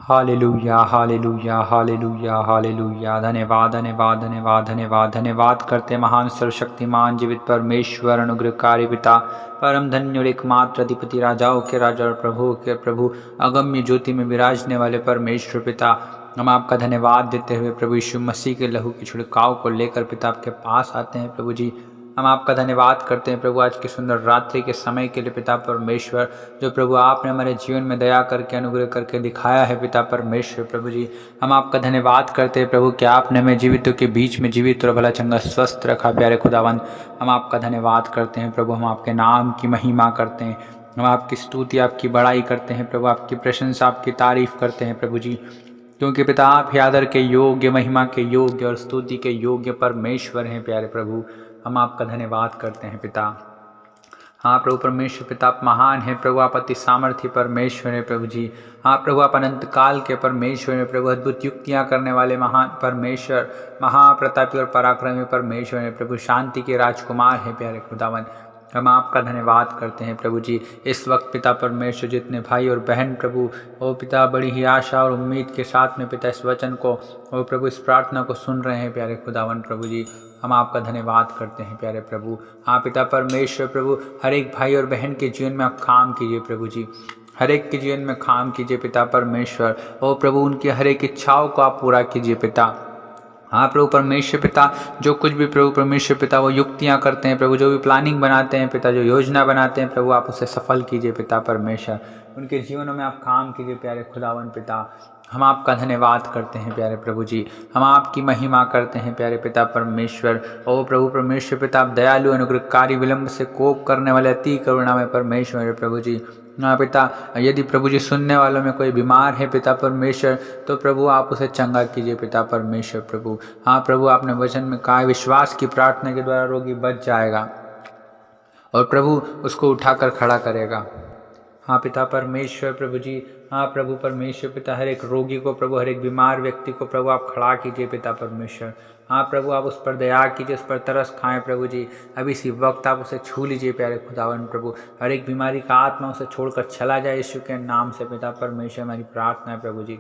Hallelujah hallelujah hallelujah hallelujah. धन्यवाद धन्यवाद धन्यवाद धन्यवाद धन्यवाद करते महान सर्वशक्तिमान जीवित परमेश्वर अनुग्रहकारी पिता परम धन्य और एकमात्र अधिपति राजाओं के राजा और प्रभुओं के प्रभु अगम्य ज्योति में विराजने वाले परमेश्वर पिता, हम आपका धन्यवाद देते हुए प्रभु यीशु मसीह के लहू के छिड़काव को लेकर पिता आपके पास आते हैं। प्रभु जी हम आपका धन्यवाद करते हैं प्रभु आज की सुंदर रात्रि के समय के लिए पिता परमेश्वर, जो प्रभु आपने हमारे जीवन में दया करके अनुग्रह करके दिखाया है पिता परमेश्वर। प्रभु जी हम आपका धन्यवाद करते हैं प्रभु कि आपने हमें जीवितों के बीच में जीवित और भला चंगा स्वस्थ रखा। प्यारे खुदावन हम आपका धन्यवाद करते हैं प्रभु, हम आपके नाम की महिमा करते हैं, हम आपकी स्तुति आपकी बड़ाई करते हैं प्रभु, आपकी प्रशंसा आपकी तारीफ करते हैं प्रभु जी, क्योंकि पिता आप ही आदर के योग्य, महिमा के योग्य और स्तुति के योग्य परमेश्वर हैं। प्यारे प्रभु हम आपका धन्यवाद करते हैं पिता। हाँ प्रभु परमेश्वर पिता आप महान हैं प्रभु, आप अति सामर्थ्य परमेश्वर हैं प्रभु जी। हाँ प्रभु आप अनंत काल के परमेश्वर हैं प्रभु, अद्भुत युक्तियाँ करने वाले महान परमेश्वर, महाप्रतापी और पराक्रमी परमेश्वर हैं प्रभु, शांति के राजकुमार हैं प्यारे खुदावन। हम आपका धन्यवाद करते हैं प्रभु जी। इस वक्त पिता परमेश्वर जितने भाई और बहन प्रभु ओ पिता बड़ी ही आशा और उम्मीद के साथ में पिता इस वचन को ओ प्रभु इस प्रार्थना को सुन रहे हैं प्यारे खुदावन प्रभु जी, हम आपका धन्यवाद करते हैं प्यारे प्रभु। हाँ पिता परमेश्वर प्रभु हर एक भाई और बहन के जीवन में आप काम कीजिए प्रभु जी, हर एक के जीवन में काम कीजिए पिता परमेश्वर। ओ प्रभु उनकी हर एक इच्छाओं को आप पूरा कीजिए पिता। हाँ प्रभु परमेश्वर पिता जो कुछ भी प्रभु परमेश्वर पिता वो युक्तियाँ करते हैं प्रभु, जो भी प्लानिंग बनाते हैं पिता, जो योजना बनाते हैं प्रभु, आप उसे सफल कीजिए पिता परमेश्वर, उनके जीवनों में आप काम कीजिए प्यारे खुदावन पिता। हम आपका धन्यवाद करते हैं प्यारे प्रभु जी, हम आपकी महिमा करते हैं प्यारे पिता परमेश्वर। ओ प्रभु परमेश्वर पिता आप दयालु अनुग्रहकारी विलंब से कोप करने वाले अति करुणामय परमेश्वर है प्रभु जी। हाँ पिता यदि प्रभु जी सुनने वालों में कोई बीमार है पिता परमेश्वर तो प्रभु आप उसे चंगा कीजिए पिता परमेश्वर प्रभु। हाँ प्रभु आपने वचन में कहा विश्वास की प्रार्थना के द्वारा रोगी बच जाएगा और प्रभु उसको उठाकर खड़ा करेगा। हाँ पिता परमेश्वर प्रभु जी, हाँ प्रभु परमेश्वर पिता हर एक रोगी को प्रभु, हर एक बीमार व्यक्ति को प्रभु आप खड़ा कीजिए पिता परमेश्वर। हाँ प्रभु आप उस पर दया कीजिए, उस पर तरस खाएं प्रभु जी, अभी इसी वक्त आप उसे छू लीजिए प्यारे खुदावन प्रभु, हर एक बीमारी का आत्मा उसे छोड़कर चला जाए यीशु के नाम से पिता परमेश्वर हमारी प्रार्थना है प्रभु जी।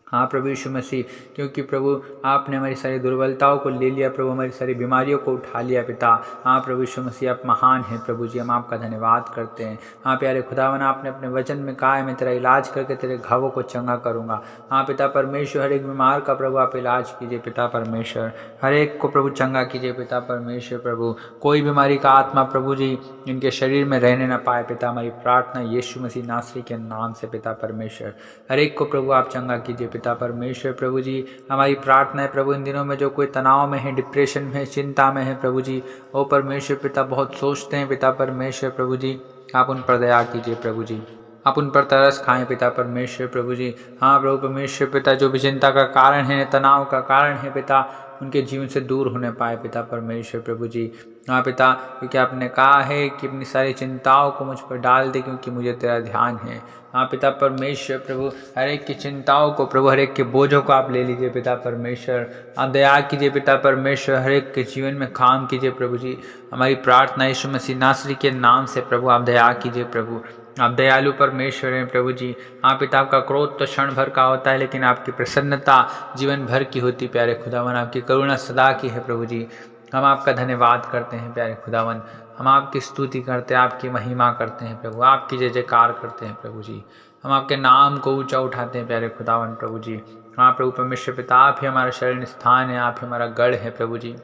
हाँ प्रभु यीशु मसीह, क्योंकि प्रभु आपने हमारी सारी दुर्बलताओं को ले लिया प्रभु, हमारी सारी बीमारियों को उठा लिया पिता। हाँ प्रभु यीशु मसीह आप महान हैं प्रभु जी, हम आपका धन्यवाद करते हैं। हाँ प्यारे खुदावन आपने अपने वचन में कहा है मैं तेरा इलाज करके तेरे घावों को चंगा करूँगा। हाँ पिता परमेश्वर हर एक बीमार का प्रभु आप इलाज कीजिए पिता परमेश्वर, हर एक को प्रभु चंगा कीजिए पिता परमेश्वर प्रभु, कोई बीमारी का आत्मा प्रभु जी इनके शरीर में रहने न पाए पिता, हमारी प्रार्थना यीशु मसीह नासरी के नाम से पिता परमेश्वर, हर एक को प्रभु आप चंगा कीजिए पिता परमेश्वर प्रभु जी। हमारी प्रार्थना है प्रभु इन दिनों में जो कोई तनाव में है, डिप्रेशन में है, चिंता में है प्रभु जी, ओ परमेश्वर पिता बहुत सोचते हैं पिता परमेश्वर प्रभु जी, आप उन पर दया कीजिए प्रभु जी, आप उन पर तरस खाएं पिता परमेश्वर प्रभु जी। हाँ प्रभु परमेश्वर पिता जो भी चिंता का कारण है, तनाव का कारण है पिता, उनके जीवन से दूर होने पाए पिता परमेश्वर प्रभु जी। हाँ पिता क्योंकि आपने कहा है कि अपनी सारी चिंताओं को मुझ पर डाल दे क्योंकि मुझे तेरा ध्यान है। हाँ पिता परमेश्वर प्रभु हर एक की चिंताओं को प्रभु, हर एक के बोझों को आप ले लीजिए पिता परमेश्वर, आप दया कीजिए पिता परमेश्वर, हर एक के जीवन में काम कीजिए प्रभु जी। हमारी प्रार्थना यीशु मसीह नासरी के नाम से प्रभु आप दया कीजिए प्रभु, आप दयालु परमेश्वर हैं प्रभु जी। हाँ पिता आपका क्रोध तो क्षण भर का होता है लेकिन आपकी प्रसन्नता जीवन भर की होती प्यारे खुदावन, आपकी करुणा सदा की है प्रभु जी। हम आपका धन्यवाद करते हैं प्यारे खुदावन, हम आपकी स्तुति करते हैं, आपकी महिमा करते हैं प्रभु, आपकी जय जयकार करते हैं प्रभु जी, हम आपके नाम को ऊंचा उठाते हैं प्यारे खुदावन प्रभु जी। हाँ प्रभु परमेश्वर पिता आप ही हमारा शरण स्थान है, आप ही हमारा गढ़ है प्रभु जी।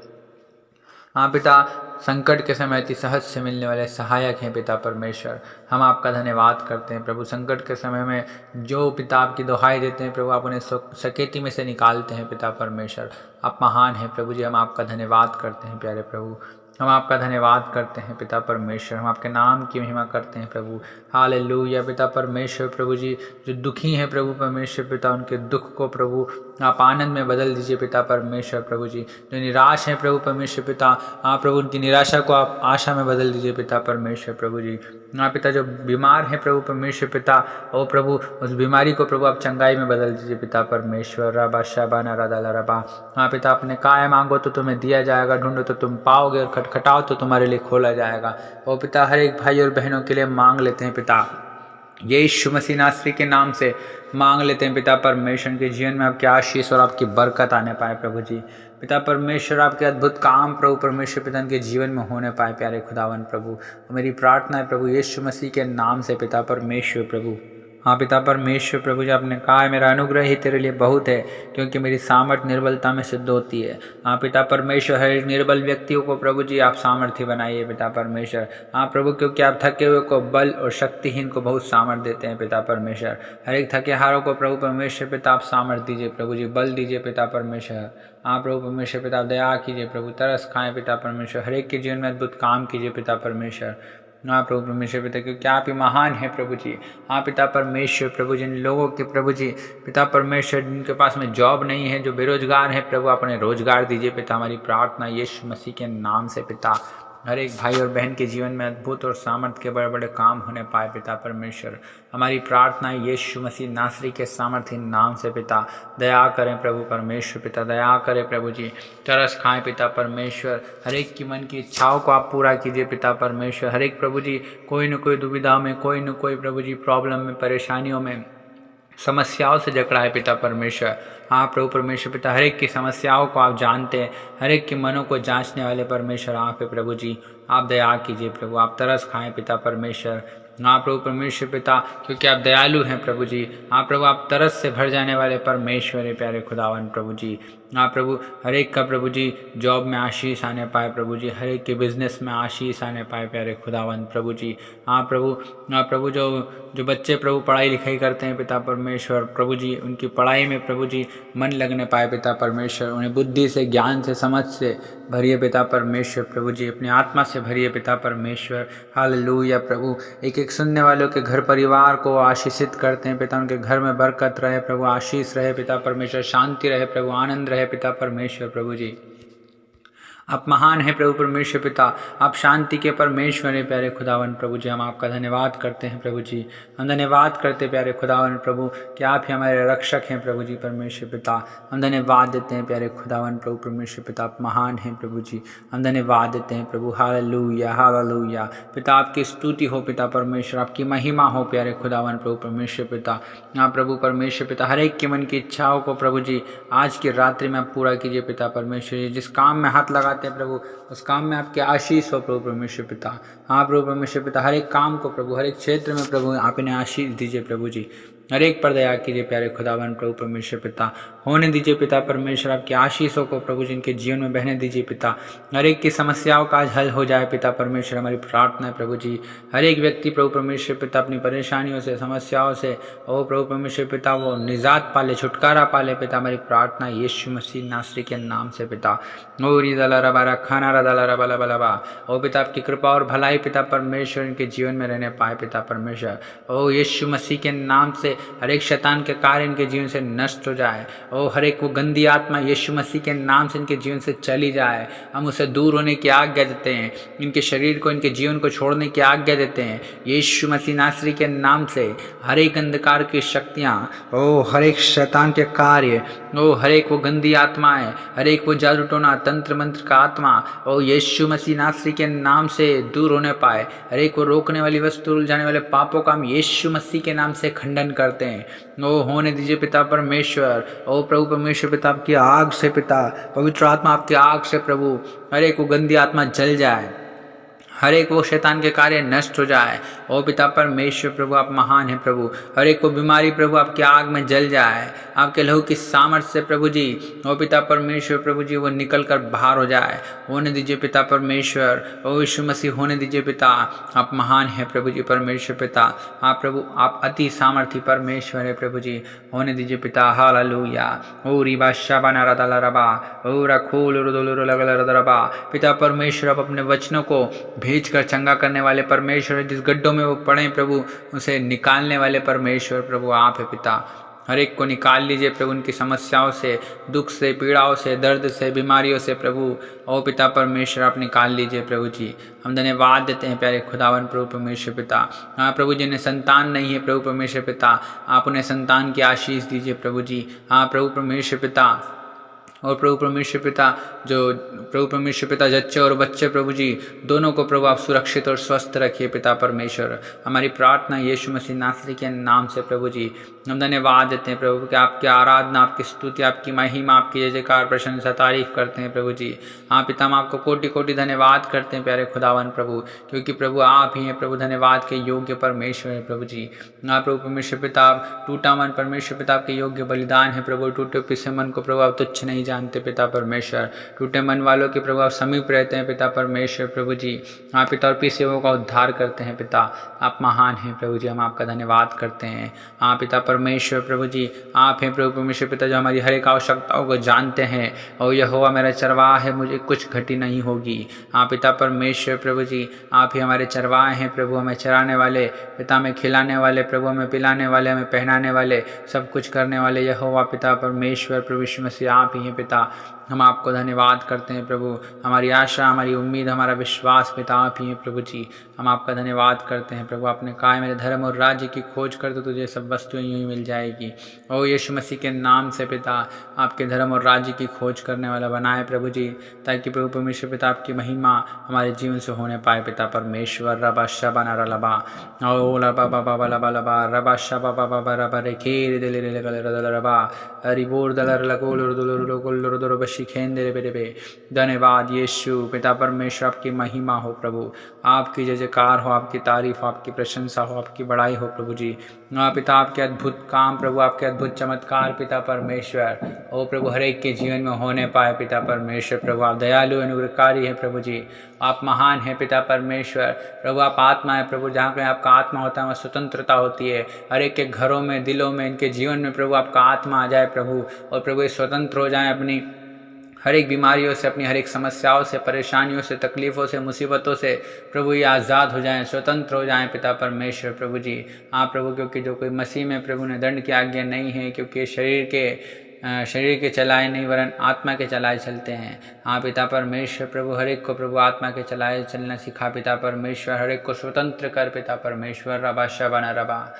हाँ पिता संकट के समय अति सहज से मिलने वाले सहायक हैं पिता परमेश्वर, हम आपका धन्यवाद करते हैं प्रभु। संकट के समय में जो पिता आपकी दुहाई देते हैं प्रभु, आप उन्हें सकेती में से निकालते हैं पिता परमेश्वर, आप महान हैं प्रभु जी, हम आपका धन्यवाद करते हैं प्यारे प्रभु, हम आपका धन्यवाद करते हैं पिता परमेश्वर, हम आपके नाम की महिमा करते हैं प्रभु। हालेलुया पिता परमेश्वर प्रभु जी, जो दुखी हैं प्रभु परमेश्वर पिता उनके दुख को प्रभु आप आनंद में बदल दीजिए पिता परमेश्वर प्रभु जी। जो निराश हैं प्रभु परमेश्वर पिता, हाँ प्रभु उनकी निराशा को आप आशा में बदल दीजिए पिता परमेश्वर प्रभु जी। हाँ पिता जो बीमार हैं प्रभु परमेश्वर पिता, ओ प्रभु उस बीमारी को प्रभु आप चंगाई में बदल दीजिए पिता परमेश्वर। रबा शाबाना राधा रबा, हाँ पिता आपने कहा है मांगो तो तुम्हें दिया जाएगा, ढूंढो तो तुम पाओगे और खटखटाओ तो तुम्हारे लिए खोला जाएगा। ओ पिता हर एक भाई और बहनों के लिए मांग लेते हैं पिता, यीशु मसीह नासरी के नाम से मांग लेते हैं पिता परमेश्वर के जीवन में आपकी आशीष और आपकी बरकत आने पाए प्रभु जी। पिता परमेश्वर आपके अद्भुत काम प्रभु परमेश्वर पिता के जीवन में होने पाए प्यारे खुदावन प्रभु। मेरी प्रार्थना है प्रभु यीशु मसीह के नाम से पिता परमेश्वर प्रभु। हाँ पिता परमेश्वर प्रभु जी, आपने कहा है मेरा अनुग्रह ही तेरे लिए बहुत है, क्योंकि मेरी सामर्थ निर्बलता में सिद्ध होती है। हाँ पिता परमेश्वर, हर एक निर्बल व्यक्तियों को प्रभु जी आप सामर्थ्य बनाइए पिता परमेश्वर। हाँ प्रभु, क्योंकि आप थके हुए को बल और शक्तिहीन को बहुत सामर्थ देते हैं पिता परमेश्वर। हर एक थके हारों को प्रभु परमेश्वर पिता आप सामर्थ दीजिए प्रभु जी, बल दीजिए पिता परमेश्वर। हाँ प्रभु परमेश्वर पिता दया कीजिए प्रभु, तरस खाएं पिता परमेश्वर, हर एक के जीवन में अद्भुत काम कीजिए पिता परमेश्वर। हाँ प्रभु परमेश्वर पिता, क्योंकि आप ही महान है प्रभु जी। हाँ पिता परमेश्वर प्रभु, जिन लोगों के प्रभु जी पिता परमेश्वर जिनके पास में जॉब नहीं है, जो बेरोजगार है प्रभु, अपने रोजगार दीजिए पिता। हमारी प्रार्थना यीशु मसीह के नाम से पिता, हर एक भाई और बहन के जीवन में अद्भुत और सामर्थ के बड़े बड़े काम होने पाए पिता परमेश्वर। हमारी प्रार्थना यीशु मसीह नासरी के सामर्थ्य नाम से पिता, दया करें प्रभु परमेश्वर पिता, दया करें प्रभु जी। तरस खाएं पिता परमेश्वर, हर एक की मन की इच्छाओं को आप पूरा कीजिए पिता परमेश्वर। हर एक प्रभु जी कोई न कोई दुविधा में, कोई न कोई प्रभु जी प्रॉब्लम में, परेशानियों में, समस्याओं से जकड़ा है पिता परमेश्वर। हाँ प्रभु परमेश्वर पिता, हर एक की समस्याओं को आप जानते हैं, हर एक के मनों को जांचने वाले परमेश्वर आप है प्रभु जी। आप दया कीजिए प्रभु, आप तरस खाएं पिता परमेश्वर। हाँ प्रभु परमेश्वर पिता, क्योंकि आप दयालु हैं प्रभु जी। हाँ प्रभु, आप तरस से भर जाने वाले परमेश्वर है प्यारे खुदावन प्रभु जी। हाँ प्रभु, हर एक का प्रभु जी जॉब में आशीष आने पाए प्रभु जी, हर एक के बिजनेस में आशीष आने पाए प्यारे खुदावन प्रभु जी। हाँ प्रभु, जो बच्चे प्रभु पढ़ाई लिखाई करते हैं पिता परमेश्वर प्रभु जी, उनकी पढ़ाई में प्रभु जी मन लगने पाए पिता परमेश्वर। उन्हें बुद्धि से, ज्ञान से, समझ से भरिए पिता परमेश्वर प्रभु जी, अपनी आत्मा से भरिए पिता परमेश्वर। हालेलुया प्रभु, एक एक सुनने वालों के घर परिवार को आशीषित करते हैं पिता, उनके घर में बरकत रहे प्रभु, आशीष रहे पिता परमेश्वर, शांति रहे प्रभु, आनंद रहे पिता परमेश्वर प्रभु जी। आप महान हैं प्रभु परमेश्वर पिता, आप शांति के परमेश्वर हैं प्यारे खुदावन प्रभु जी। हम आपका धन्यवाद करते हैं प्रभु जी, हम धन्यवाद करते हैं प्यारे खुदावन प्रभु कि आप ही हमारे रक्षक हैं प्रभु जी परमेश्वर पिता। हम धन्यवाद देते हैं प्यारे खुदावन प्रभु परमेश्वर पिता, आप महान हैं प्रभु जी। हम धन्यवाद देते हैं प्रभु। हालेलुया हालेलुया पिता, आपकी स्तुति हो पिता परमेश्वर, आपकी महिमा हो प्यारे खुदावन प्रभु परमेश्वर पिता। हाँ प्रभु परमेश्वर पिता, हर एक के मन की इच्छाओं को प्रभु जी आज की रात्रि में आप पूरा कीजिए पिता परमेश्वर जी। जिस काम में हाथ लगाते हैं प्रभु, उस काम में आपके आशीष हो प्रभु परमेश्वर पिता। हाँ प्रभु परमेश्वर पिता, हर एक काम को प्रभु, हर एक क्षेत्र में प्रभु आप इन्हें आशीष दीजिए प्रभु जी। हर एक पर दया कीजिए प्यारे खुदावन प्रभु परमेश्वर पिता, होने दीजिए पिता परमेश्वर आपकी आशीषों को प्रभु जिनके जीवन में बहने दीजिए पिता। हर एक की समस्याओं का आज हल हो जाए पिता परमेश्वर, हमारी प्रार्थना है प्रभु जी। हर एक व्यक्ति प्रभु परमेश्वर पिता अपनी परेशानियों से, समस्याओं से ओ प्रभु परमेश्वर पिता वो निजात पाले, छुटकारा पाले पिता। हमारी प्रार्थना यीशु मसीह नासरी के नाम से पिता। ओ रिदला रबा खाना रदला रबा लबा लबा, ओ पिता आपकी कृपा और भलाई पिता परमेश्वर इनके जीवन में रहने पाए पिता परमेश्वर। ओ यीशु मसीह के नाम से हर एक शैतान के कार्य इनके जीवन से नष्ट हो जाए। ओ हर एक वो गंदी आत्मा यीशु मसीह के नाम से इनके जीवन से चली जाए। हम उसे दूर होने की आज्ञा देते हैं, इनके शरीर को, इनके जीवन को छोड़ने की आज्ञा देते हैं यीशु मसीह नासरी के नाम से। हर एक अंधकार की शक्तियाँ, ओ हर एक शैतान के कार्य, ओ हर एक वो गंदी आत्माएं, हर एक वो जादू टोना तंत्र मंत्र का आत्मा ओ यीशु मसीह नासरी के नाम से दूर होने पाए। हर एक वो रोकने वाली वस्तु, उलझाने वाले पापों का हम यीशु मसीह के नाम से खंडन करते हैं। ओ होने दीजिए पिता परमेश्वर। ओ प्रभु परमेश्वर पिता, आपकी आग से पिता, पवित्र आत्मा आपकी आग से प्रभु हर एक वो गंदी आत्मा जल जाए, हर एक वो शैतान के कार्य नष्ट हो जाए। ओ पिता परमेश्वर प्रभु, आप महान हैं प्रभु। हर एक को बीमारी प्रभु आपकी आग में जल जाए, आपके लहू की सामर्थ्य से प्रभु जी ओ पिता परमेश्वर प्रभु जी वो निकल कर बाहर हो जाए। होने दीजिए पिता परमेश्वर। ओ यीशु मसीह होने दीजिए पिता, आप महान हैं प्रभु जी परमेश्वर पिता। आप प्रभु आप अति सामर्थी परमेश्वर है प्रभु जी। होने दीजिए पिता। हालेलुया। ओ रिबा शाबाना रदला रबा, ओ रखोल रुदुल रबा। पिता परमेश्वर, आप अपने वचनों को भेज कर चंगा करने वाले परमेश्वर, जिस गड्ढों में वो पड़े प्रभु उसे निकालने वाले परमेश्वर प्रभु आप है पिता। हर एक को निकाल लीजिए प्रभु उनकी समस्याओं से, दुख से, पीड़ाओं से, दर्द से, बीमारियों से प्रभु ओ पिता परमेश्वर आप निकाल लीजिए प्रभु जी। हम धन्यवाद देते हैं प्यारे खुदावन प्रभु परमेश्वर पिता। हाँ प्रभु, जिन्हें संतान नहीं है प्रभु परमेश्वर पिता, आप उन्हें संतान की आशीष दीजिए प्रभु जी। हाँ प्रभु परमेश्वर पिता, और प्रभु परमेश्वर पिता जच्चे और बच्चे प्रभु जी दोनों को प्रभु आप सुरक्षित और स्वस्थ रखिए पिता परमेश्वर। हमारी प्रार्थना यीशु मसीह नासरी के नाम से प्रभु जी हम धन्यवाद देते हैं प्रभु कि आपकी आराधना, आपकी स्तुति, आपकी महिमा, आपकी जय जयकार, प्रशंसा, तारीफ करते हैं प्रभु जी। हाँ पिता, हम आपको कोटि कोटि धन्यवाद करते हैं प्यारे खुदावन प्रभु, क्योंकि प्रभु आप ही हैं प्रभु धन्यवाद के योग्य परमेश्वर है प्रभु जी। हाँ प्रभु परमेश्वर पिता, टूटा मन परमेश्वर पिता आपके योग्य बलिदान है प्रभु। टूटे पिसे मन को प्रभु आप तुच्छ नहीं जानते पिता परमेश्वर। टूटे मन वालों के प्रभु आप समीप रहते हैं पिता परमेश्वर प्रभु जी। हाँ पिता, और पिसे हुओं का उद्धार करते हैं पिता। आप महान हैं प्रभु जी, हम आपका धन्यवाद करते हैं। हाँ पिता परमेश्वर प्रभु जी, आप हैं प्रभु परमेश्वर पिता जो हमारी हर एक आवश्यकताओं को जानते हैं। और यहोवा मेरा चरवाहा है, मुझे कुछ घटी नहीं होगी। हाँ पिता परमेश्वर प्रभु जी, आप ही हमारे चरवाहे हैं प्रभु, हमें चराने वाले पिता, हमें खिलाने वाले प्रभु, हमें पिलाने वाले, हमें पहनाने वाले, सब कुछ करने वाले यहोवा पिता परमेश्वर प्रभु यीशु मसीह आप ही हैं पिता। हम आपको धन्यवाद करते हैं प्रभु। हमारी आशा, हमारी उम्मीद, हमारा विश्वास पिता आप ही हैं प्रभु जी। हम आपका धन्यवाद करते हैं प्रभु। आपने कहा है मेरे धर्म और राज्य की खोज कर तो तुझे सब वस्तुएं यूं ही मिल जाएगी। ओ यीशु मसीह के नाम से पिता आपके धर्म और राज्य की खोज करने वाला बनाए प्रभु जी, ताकि प्रभु परमेश्वर पिता आपकी महिमा हमारे जीवन से होने पाए पिता परमेश्वर। रबा शबा नरा लबा ओ लबा बाबा लबा लबा रबा शबा बाबा रबा रे खेर दिले रे गले रबा रिबोर दलर लगोल दुलर बशिखेंदे बेरे बे। धन्यवाद यीशु पिता परमेश्वर, आपकी महिमा हो प्रभु, आपकी जय जयकार हो, आपकी तारीफ हो, आपकी प्रशंसा हो, आपकी बड़ाई हो प्रभु जी। पिता आपके अद्भुत काम प्रभु, आपके अद्भुत चमत्कार पिता परमेश्वर ओ प्रभु हर एक के जीवन में होने पाए पिता परमेश्वर प्रभु। आप दयालु अनुग्रहकारी हैं प्रभु जी, आप महान हैं पिता परमेश्वर प्रभु। आप आत्मा है प्रभु, जहाँ कहीं आपका आत्मा होता है वहाँ स्वतंत्रता होती है। हर एक के घरों में, दिलों में, इनके जीवन में प्रभु आपका आत्मा आ जाए प्रभु, और प्रभु ये स्वतंत्र हो जाए अपनी हर एक बीमारियों से, अपनी हर एक समस्याओं से, परेशानियों से, तकलीफ़ों से, मुसीबतों से प्रभु ये आज़ाद हो जाएं, स्वतंत्र हो जाएं पिता परमेश्वर प्रभु जी। हाँ प्रभु, क्योंकि जो कोई मसीह में प्रभु ने दंड की आज्ञा नहीं है, क्योंकि शरीर के चलाए नहीं वरन आत्मा के चलाए चलते हैं। हाँ पिता परमेश्वर प्रभु, हर एक को प्रभु आत्मा के चलाए चलना सिखा पिता परमेश्वर। हर एक को स्वतंत्र कर पिता परमेश्वर। रबा शबा रबा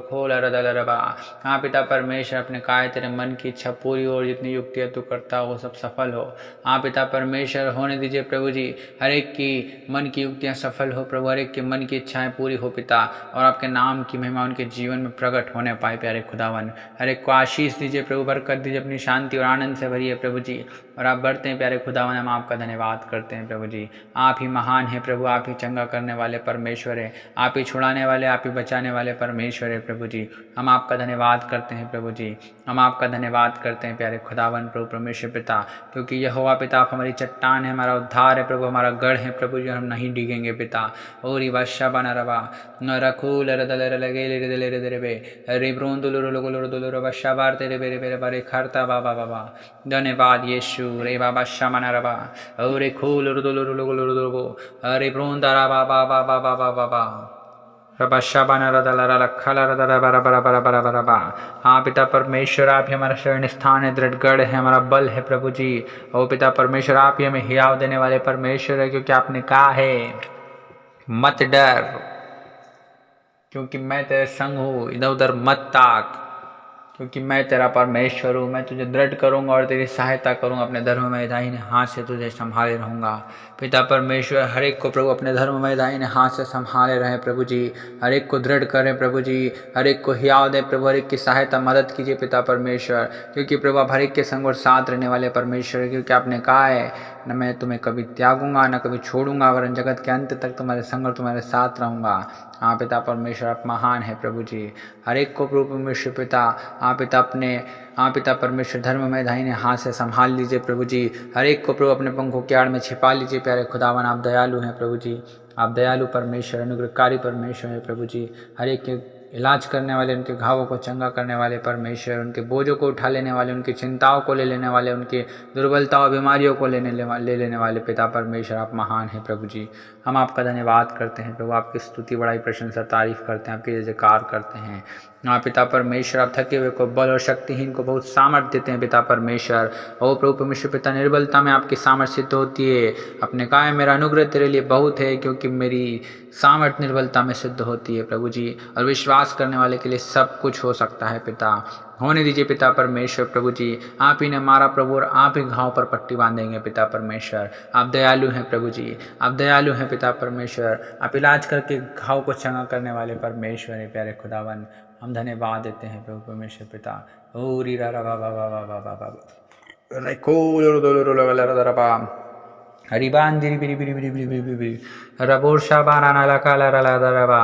खोल रबा। हाँ पिता परमेश्वर, अपने कहा तेरे मन की इच्छा पूरी हो, और जितनी युक्तियाँ तू करता हो वो सब सफल हो। हाँ पिता परमेश्वर, होने दीजिए प्रभु जी, हर एक की मन की युक्तियाँ सफल हो प्रभु, हर एक के मन की इच्छाएं पूरी हो पिता, और आपके नाम की महिमा उनके जीवन में प्रकट होने पाए प्यारे खुदावन। हर एक को आशीष दीजिए प्रभु, बरकत दीजिए, अपनी शांति और आनंद से भरिए प्रभु जी। और आप बढ़ते हैं प्यारे खुदावन, हम आपका धन्यवाद करते हैं प्रभु जी। आप ही महान हैं प्रभु, आप ही चंगा करने वाले परमेश्वर है, आप ही छुड़ाने वाले, आप ही बचाने वाले परमेश्वर है प्रभु जी। हम आपका धन्यवाद करते हैं प्रभु जी, हम आपका धन्यवाद करते हैं प्यारे खुदावन प्रभु परमेश्वर पिता, क्योंकि यहोवा पिता आप हमारी चट्टान है, हमारा उद्धार है प्रभु, हमारा गढ़ है प्रभु जी, हम नहीं डिगेंगे पिता। और बादशाह बना रबा न रखूल रदल लगे रे ब्रोंदुलुरुलुलुरुलुरु बादशाह बार तेरे बेरे बेरे बारे खरता बाबा बाबा। धन्यवाद यीशु रे बाबा शमना रबा और खूल रुदुलुरुलुलुरुलुरु अरे ब्रोंदा रबा बाबा बाबा बाबा रबा शबना रदल रखल रदल बरा बरा बरा बरा बरा बा। हाँ पिता परमेश्वर, आप ही हमारा शरण स्थान है, दृढ़गढ़ है, हमारा बल है प्रभु जी। ओ पिता परमेश्वर, आप ही हमें हियाव देने वाले परमेश्वर है, क्योंकि आपने कहा है मत डर, क्योंकि मैं तेरे संग हूँ, इधर उधर मत ताक, क्योंकि मैं तेरा परमेश्वर हूँ। मैं तुझे दृढ़ करूँगा और तेरी सहायता करूँगा, अपने धर्ममय दाहिने हाथ से तुझे संभाले रहूँगा। पिता परमेश्वर, हर एक को प्रभु अपने धर्ममय दाहिने हाथ से संभाले रहें प्रभु जी। हर एक को दृढ़ करें प्रभु जी, हर एक को हियाव दें प्रभु, हर एक की सहायता मदद कीजिए पिता परमेश्वर, क्योंकि प्रभु आप हर एक के संग और साथ रहने वाले परमेश्वर, क्योंकि आपने कहा है न मैं तुम्हें कभी त्यागूंगा न कभी छोड़ूंगा, वरन जगत के अंत तक तुम्हारे संग और तुम्हारे साथ रहूँगा। हाँ पिता परमेश्वर, आप महान है प्रभु जी। हर एक को प्रभु परमेश्वर पिता हाँ पिता परमेश्वर धर्म में दाहिने हाथ से संभाल लीजिए प्रभु जी। हर एक को प्रभु अपने पंखों की आड़ में छिपा लीजिए प्यारे खुदावन। आप दयालु हैं प्रभु जी, आप दयालु परमेश्वर, अनुग्रहकारी परमेश्वर है प्रभु जी। हर एक के इलाज करने वाले, उनके घावों को चंगा करने वाले परमेश्वर, उनके बोझों को उठा लेने वाले, उनकी चिंताओं को ले लेने वाले, उनकी दुर्बलताओं बीमारियों को ले लेने वाले पिता परमेश्वर, आप महान हैं प्रभु जी। हम आपका धन्यवाद करते हैं प्रभु, आपकी स्तुति बड़ाई प्रशंसा तारीफ करते हैं, आपकी जय जयकार करते हैं। हाँ पिता परमेश्वर, आप थके हुए को बल और शक्तिहीन को बहुत सामर्थ्य देते हैं पिता परमेश्वर। ओ प्रभु परमेश्वर पिता, निर्बलता में आपकी सामर्थ्य सिद्ध होती है। अपने कहा मेरा अनुग्रह तेरे लिए बहुत है, क्योंकि मेरी सामर्थ्य निर्बलता में सिद्ध होती है प्रभु जी। और विश्वास करने वाले के लिए सब कुछ हो सकता है पिता। होने दीजिए पिता परमेश्वर प्रभु जी। आप ही ने मारा प्रभु, और आप ही घाव पर पट्टी बांधेंगे पिता परमेश्वर। आप दयालु हैं प्रभु जी, आप दयालु हैं पिता परमेश्वर। आप इलाज करके घाव को चंगा करने वाले परमेश्वर है प्यारे खुदावन। हम धन्यवाद देते हैं प्रभु परमेश्वर पिता। ओ री रा रा बा बा बा बा बा बा बा रे को लो लो लो लो ला रा बा हरिबान दिरी बिरी बिरी बिरी बिरी बिरी बिरी रबोर शाबाना ना ला काला रा ला रा बा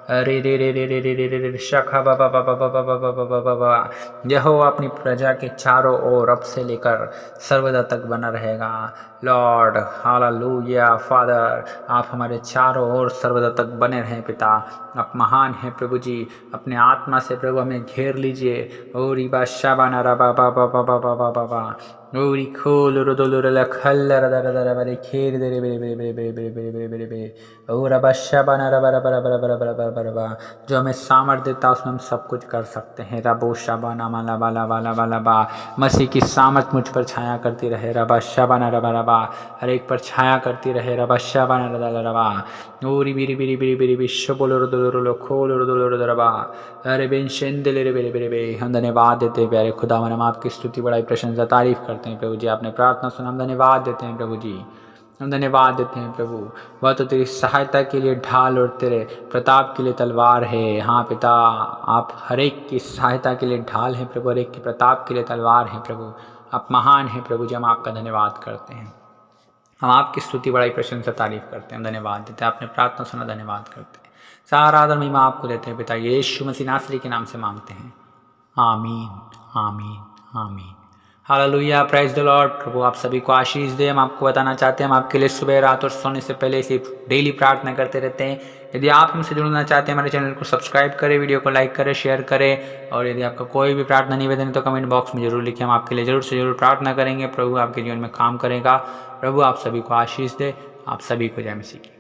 अरे रे रे रे रे रे रे रे रे शाखा बा बा बा बा बा बा बा बा बा बा बा। यहोवा अपनी प्रजा के चारों ओर अब से लेकर सर्वदा तक बना रहेगा। लॉर्ड हालेलुया फादर, आप हमारे चारों ओर सर्वदा तक बने रहें पिता। आप महान हैं प्रभु जी, अपने आत्मा से प्रभु हमें घेर लीजिए। ओरी बा शाबाना रा बा बा बा बा बा बा बा बा बा ओरी खोल रो दो लो ला खल रा रा रा रा रे खेर दे रे बे बे बे बे बे बे बे बे बे ओ रा बा शाबाना रा बा रा बा रा बा रा बा रा बा रा बा। जो हमें सामर्थ्य देता है उसमें हम सब कुछ कर सकते हैं। रबो शाबाना माला वाला वाला वाला बा, मसीह की सामर्थ मुझ पर छाया करती रहे। रबा शाबाना रबा रबा, हर एक पर छाया करती रहे। रबा शाबाना रबा रबा ओरी बिरी बिरी बिरी बिरी विश्व बोलो रो दो लो खोलो रो दो रो रबा अरे बेन शेंदे ले रे बेरे बेरे बे। हम धन्यवाद देते हैं प्यारे खुदा, हम आपकी स्तुति बड़ाई प्रशंसा तारीफ करते हैं प्रभु जी। आपने प्रार्थना सुना, हम धन्यवाद देते हैं प्रभु जी, हम धन्यवाद देते हैं प्रभु। वह तो तेरी सहायता के लिए ढाल और तेरे प्रताप के लिए तलवार है। हाँ पिता, आप हर एक की सहायता के लिए ढाल हैं प्रभु, हर एक के प्रताप के लिए तलवार हैं प्रभु। आप महान हैं प्रभु जी, हम आपका धन्यवाद करते हैं। हम आपकी स्तुति बड़ाई प्रशंसा तारीफ करते हैं, धन्यवाद देते हैं। आपने प्रार्थना सुना, धन्यवाद करते हैं। सारा आदर महिमा आपको देते हैं पिता, यीशु मसीह नासरी के नाम से मांगते हैं, amen amen amen. Hallelujah, praise the Lord. प्रभु आप सभी को आशीष दे। हम आपको बताना चाहते हैं, हम आपके लिए सुबह रात और सोने से पहले सिर्फ डेली प्रार्थना करते रहते हैं। यदि आप हमसे जुड़ना चाहते हैं, हमारे चैनल को सब्सक्राइब करें, वीडियो को लाइक करें, शेयर करें। और यदि आपका कोई भी प्रार्थना निवेदन है तो कमेंट बॉक्स में जरूर लिखें, हम आपके लिए जरूर से जरूर प्रार्थना करेंगे। प्रभु आपके जीवन में काम करेगा। प्रभु आप सभी को आशीष दे। आप सभी को जय मसीह की।